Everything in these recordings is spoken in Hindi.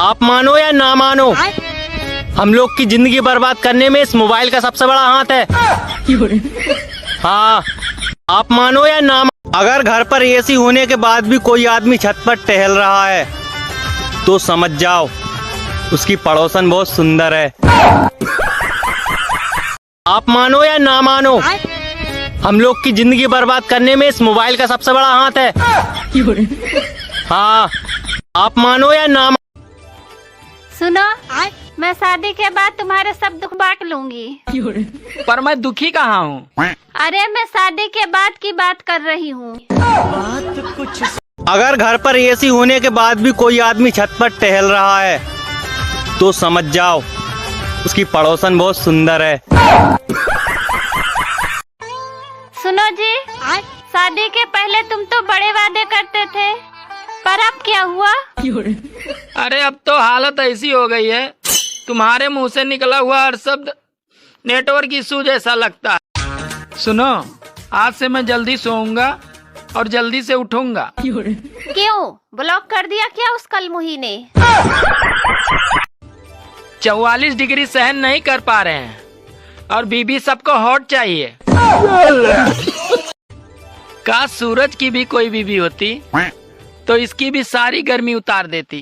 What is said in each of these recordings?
आप मानो या ना मानो, हम लोग की जिंदगी बर्बाद करने में इस मोबाइल का सबसे बड़ा हाथ है। हाँ, आप मानो या ना मानो, अगर घर पर एसी होने के बाद भी कोई आदमी छत पर टहल रहा है तो समझ जाओ उसकी पड़ोसन बहुत सुंदर है। आप मानो या ना मानो, हम लोग की जिंदगी बर्बाद करने में इस मोबाइल का सबसे बड़ा हाथ है। हाँ, आप मानो या ना मानो। सुनो, मैं शादी के बाद तुम्हारे सब दुख बांट लूंगी। पर मैं दुखी कहाँ हूँ? अरे मैं शादी के बाद की बात कर रही हूँ। अगर घर पर एसी होने के बाद भी कोई आदमी छत पर टहल रहा है तो समझ जाओ उसकी पड़ोसन बहुत सुंदर है। सुनो जी, शादी के पहले तुम तो बड़े वादे करते थे, पर अब क्या हुआ? अरे अब तो हालत ऐसी हो गई है, तुम्हारे मुंह से निकला हुआ हर शब्द नेटवर्क इशू जैसा लगता है। सुनो, आज से मैं जल्दी सोऊंगा और जल्दी से उठूंगा। क्यों, ब्लॉक कर दिया क्या उस कलमुही ने? 44 डिग्री सहन नहीं कर पा रहे हैं और बीबी सबको हॉट चाहिए। काश सूरज की भी कोई बीबी होती तो इसकी भी सारी गर्मी उतार देती।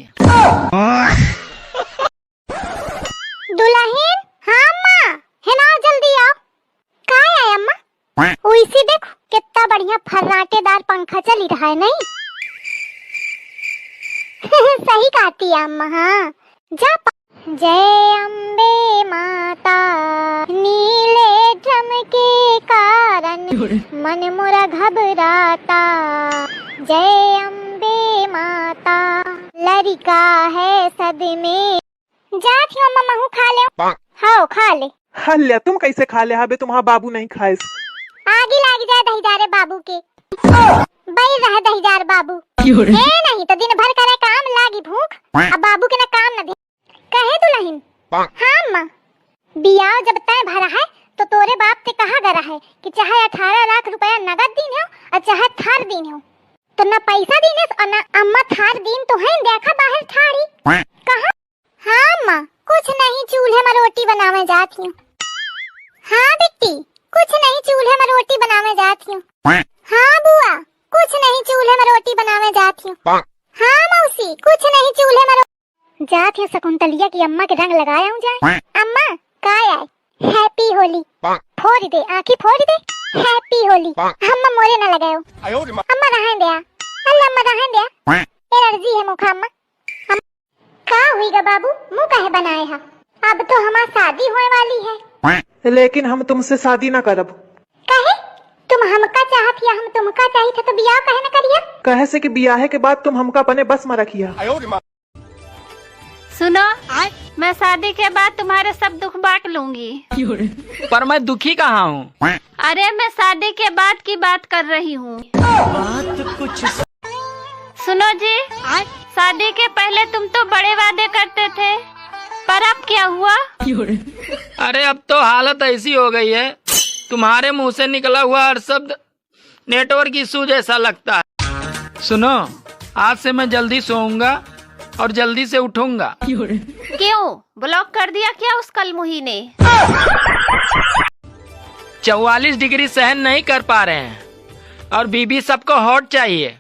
दुल्हन, हाँ अम्मा, है ना, जल्दी आओ। कहाँ है अम्मा? इसी देखो कितना बढ़िया फर्राटेदार पंखा चल रहा है, नहीं? सही कहती है अम्मा। हाँ, जा। जय अम्बे माता, नीले ड्रम के कारण मन मोरा घबराता। जय अम्बे माता, लड़का है सदमे। जाती हूँ अम्मा, खा ले। हाँ, खा ले। हल्या, तुम कैसे खा ले? हबे तुम्हारा बाबू नहीं खाए। आगे लाग जाए दहीदारे बाबू के। बैल रहे दहीदार बाबू। नहीं तो दिन भर करे काम, लागी भूख। अब बाबू के ना काम न दे। कहे दुल्हन, हाँ अम्मा, बियाह जब तय भरा है तो तोरे बाप ते कहा गरा है कि चाहे 18 लाख रुपया नगद दिन हो और चाहे थार दिन हो, तो ना पैसा दिन है और ना अम्मा थार दिन तो है। देखा बाहर थारी कहा? हाँ अम्मा, कुछ नहीं, चूल्हे में रोटी बनावे जाती हूँ। हाँ बेटी, कुछ नहीं, चूल्हे में रोटी बनावे जाती हूँ। हाँ बुआ, कुछ नहीं, चूल्हे में रोटी बनावे जाती हूँ। हाँ मौसी, कुछ नहीं, चूल्हे में जाती हूँ। शकुंतलिया की अम्मा के रंग लगाया हूँ। जाए अम्मा, काय आए? हैप्पी होली। फोड़ दे, आँखी फोड़ दे। हैप्पी होली। अम्मा मोरे न लगाओ। अम्मा रहन दे, अल्लाह अम्मा रहन दे। एलर्जी है मुखा अम्मा। का हुई गा बाबू, मुँह कहे बनाए है? अब तो हमारी शादी होने वाली है। लेकिन हम तुमसे शादी न करब। कहे तुम हमका चाहत या हम तुमका चाहिए थे तो बियाह कहे न करिया? कहे से कि बियाह के बाद तुम हमका अपने बस में रखिया। सुनो, मैं शादी के बाद तुम्हारे सब दुख बांट लूंगी। पर मैं दुखी कहाँ हूँ? अरे मैं शादी के बाद की बात कर रही हूँ। सुनो जी, शादी के पहले तुम तो बड़े वादे करते थे, पर अब क्या हुआ? अरे अब तो हालत ऐसी हो गई है, तुम्हारे मुंह से निकला हुआ हर शब्द नेटवर्क इशू जैसा लगता है। सुनो, आज से मैं जल्दी सोऊंगा और जल्दी से उठूंगा। क्यों, ब्लॉक कर दिया क्या उस कलमुही ने? 44 डिग्री सहन नहीं कर पा रहे हैं और बीबी सबको हॉट चाहिए।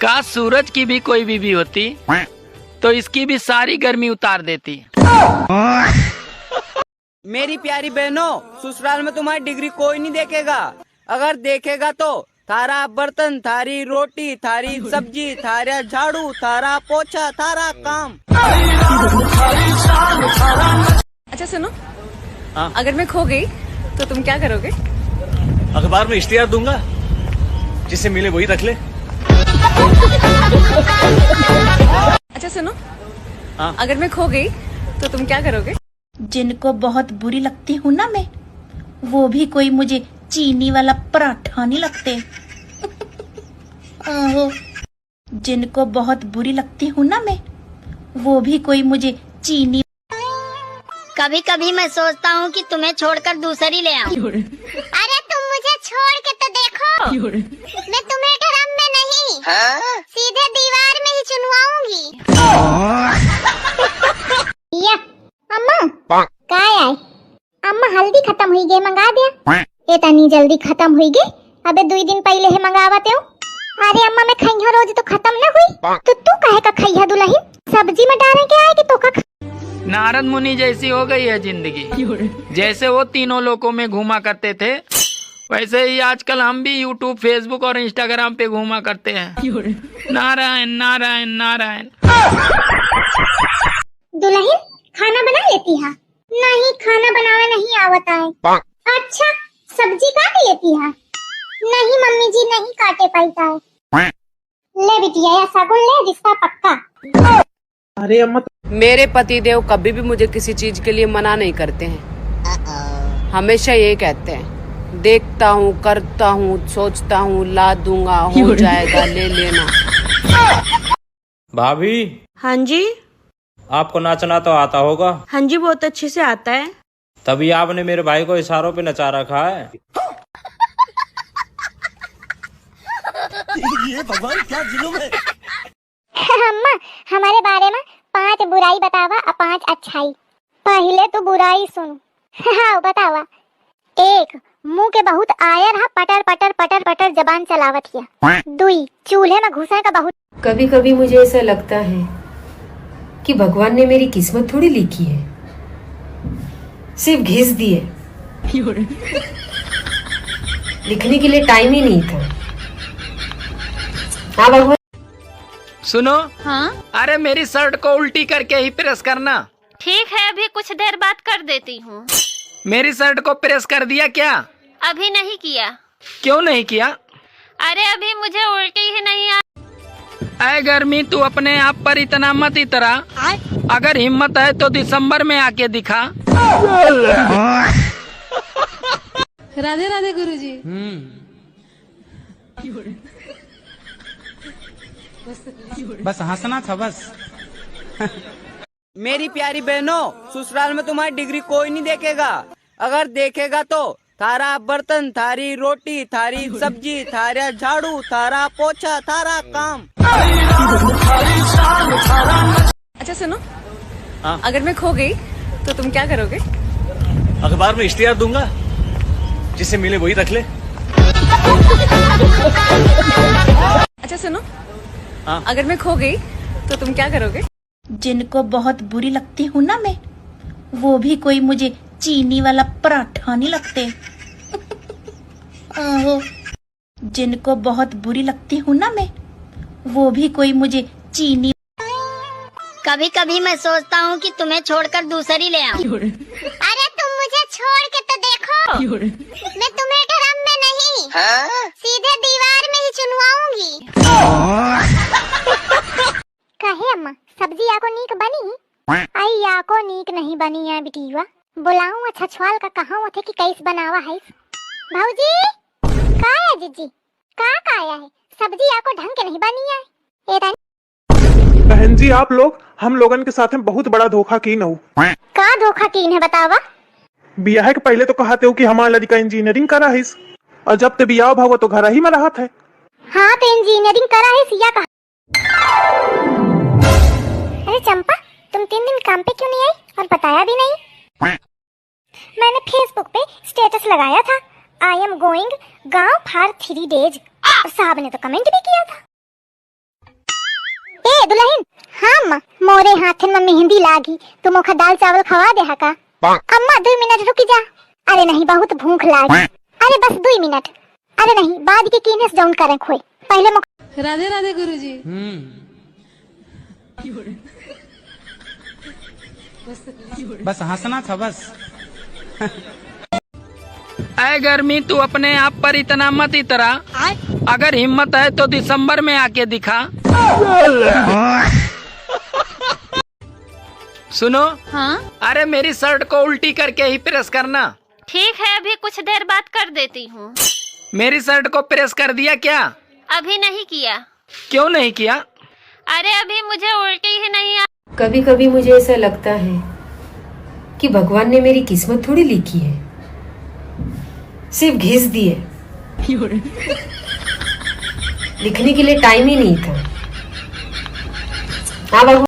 काश सूरज की भी कोई बीबी होती तो इसकी भी सारी गर्मी उतार देती। मेरी प्यारी बहनों, ससुराल में तुम्हारी डिग्री कोई नहीं देखेगा। अगर देखेगा तो थारा बर्तन, थारी रोटी, थारी सब्जी, थारा झाड़ू, थारा पोछा, थारा काम। अच्छा सुनो, अगर मैं खो गई तो तुम क्या करोगे? अखबार में इश्तिहार दूंगा, जिसे मिले वही रख ले। अच्छा सुनो, अगर मैं खो गई तो तुम क्या करोगे? जिनको बहुत बुरी लगती हूँ ना मैं, वो भी कोई मुझे चीनी वाला पराठा नहीं लगते। आहो, जिनको बहुत बुरी लगती हूँ ना मैं, वो भी कोई मुझे चीनी। कभी कभी मैं सोचता हूँ कि तुम्हें छोड़कर दूसरी ले आऊं। अरे तुम मुझे छोड़ के तो देखो, मैं तुम्हें ड्रम में नहीं, सीधे दीवार में ही चुनवाऊंगी। जल्दी खत्म हुई गए मंगा दिया। ये तनी जल्दी खत्म हुई गई, अबे 2 दिन पहले है मंगावते हो। अरे अम्मा मैं खइया रोज तो खत्म न हुई, तो तू कहे का खइया दुल्हन, सब्जी में डाले के आए कि तो का नारद मुनि जैसी हो गई है जिंदगी। जैसे वो तीनों लोकों में घूमा करते थे, वैसे ही आजकल हम भी यूट्यूब, फेसबुक और इंस्टाग्राम पे घूमा करते हैं। नारायण नारायण नारायण। दुल्हन खाना बना लेती है? नहीं, खाना बनाना नहीं आवता है। अच्छा, सब्जी काट लेती है? नहीं मम्मी जी, नहीं काटे पाता है। ले बिटिया, ऐसा गुण ले रिश्ता पक्का। अरे अम्मा मेरे पतिदेव कभी भी मुझे किसी चीज के लिए मना नहीं करते हैं। हमेशा ये कहते हैं, देखता हूँ, करता हूँ, सोचता हूँ, ला दूंगा, हो जाएगा, ले लेना। भाभी। हाँ जी। आपको नाचना तो आता होगा? हाँ जी, बहुत अच्छे से आता है। तभी आपने मेरे भाई को इशारों पे नचा रखा है। ये भगवान क्या जुल्म है। अम्मा हमारे बारे में 5 बुराई बतावा और 5 अच्छाई। पहले तो बुराई सुन। हाँ बतावा। 1, मुंह के बहुत आयर है, पटर पटर पटर पटर जबान चलावत हिया। 2, चूल्हे में घुसे का बहुत। कभी कभी मुझे ऐसा लगता है कि भगवान ने मेरी किस्मत थोड़ी लिखी है, सिर्फ घिस दिए। लिखने के लिए टाइम ही नहीं था। हाँ भगवान। सुनो। हाँ? अरे मेरी शर्ट को उल्टी करके ही प्रेस करना। ठीक है, अभी कुछ देर बाद कर देती हूँ। मेरी शर्ट को प्रेस कर दिया क्या? अभी नहीं किया। क्यों नहीं किया? अरे अभी मुझे उल्टी ही नहीं आ। ऐ गर्मी, तू अपने आप पर इतना मत इतरा। अगर हिम्मत है तो दिसंबर में आके दिखा। राधे राधे गुरुजी। बस हंसना था बस। मेरी प्यारी बहनों, ससुराल में तुम्हारी डिग्री कोई नहीं देखेगा। अगर देखेगा तो थारा बर्तन, थारी रोटी, थारी सब्जी, थारा झाड़ू, थारा पोछा, थारा काम। अच्छा सुनो। हाँ? अगर मैं खो गई तो तुम क्या करोगे? अखबार में इश्तिहार दूंगा, जिसे मिले वही रख ले। अच्छा सुनो। हाँ? अगर मैं खो गई तो तुम क्या करोगे? जिनको बहुत बुरी लगती हूँ ना मैं, वो भी कोई मुझे चीनी वाला पराठा नहीं लगते। आहो, जिनको बहुत बुरी लगती हूँ ना मैं, वो भी कोई मुझे चीनी। कभी कभी मैं सोचता हूँ कि तुम्हें छोड़कर दूसरी ले आऊं। अरे तुम मुझे छोड़ के तो देखो। मैं तुम्हें ड्रम में नहीं, सीधे दीवार में ही चुनवाऊंगी। कहे अम्मा, सब्जी याको नीक बनी? आई याको नीक नहीं बनी है बिटिया। बुलाऊं अच्छा छवाल का कहाँ थे कि कैसे बनावा है? भाऊजी का है जीजी? का आया है? सब्जी याको ढंग के नहीं बनी है। बहन जी, आप लोग हम लोगन के साथ में बहुत बड़ा धोखा की न हो। का धोखा कीन है बतावा? बियाह के पहले तो कहते हो कि हमारा लड़का इंजीनियरिंग करा है, और जब ते बियाह भाव तो घर ही में रहा है। हाँ तो इंजीनियरिंग करा है सिया कहा। अरे चंपा, तुम 3 दिन काम पे क्यों नहीं आई और बताया भी नहीं? मैंने फेसबुक पे स्टेटस लगाया था, आई एम गोइंग गांव फॉर 3 डेज, और साहब ने तो कमेंट भी किया था। ए दुल्हन, हाँ अम्मा, मोरे हाथन में मेहंदी लागी, तुम ओखा दाल चावल खवा दे का? अम्मा 2 मिनट रुक जा। अरे नहीं, बहुत भूख लागी। अरे बस 2 मिनट। अरे नहीं, बाद के कीनेस जौन करें खोए, पहले राधे राधे गुरुजी। बस हंसना था बस। ऐ गर्मी, तू अपने आप पर इतना मत इतरा। अगर हिम्मत है तो दिसंबर में आके दिखा। सुनो। हाँ? अरे मेरी शर्ट को उल्टी करके ही प्रेस करना। ठीक है, अभी कुछ देर बाद कर देती हूँ। मेरी शर्ट को प्रेस कर दिया क्या? अभी नहीं किया। क्यों नहीं किया? अरे अभी मुझे उल्टी ही नहीं आ। कभी कभी मुझे ऐसा लगता है कि भगवान ने मेरी किस्मत थोड़ी लिखी है, सिर्फ घिस दिए। लिखने के लिए टाइम ही नहीं था। हाँ भगवान।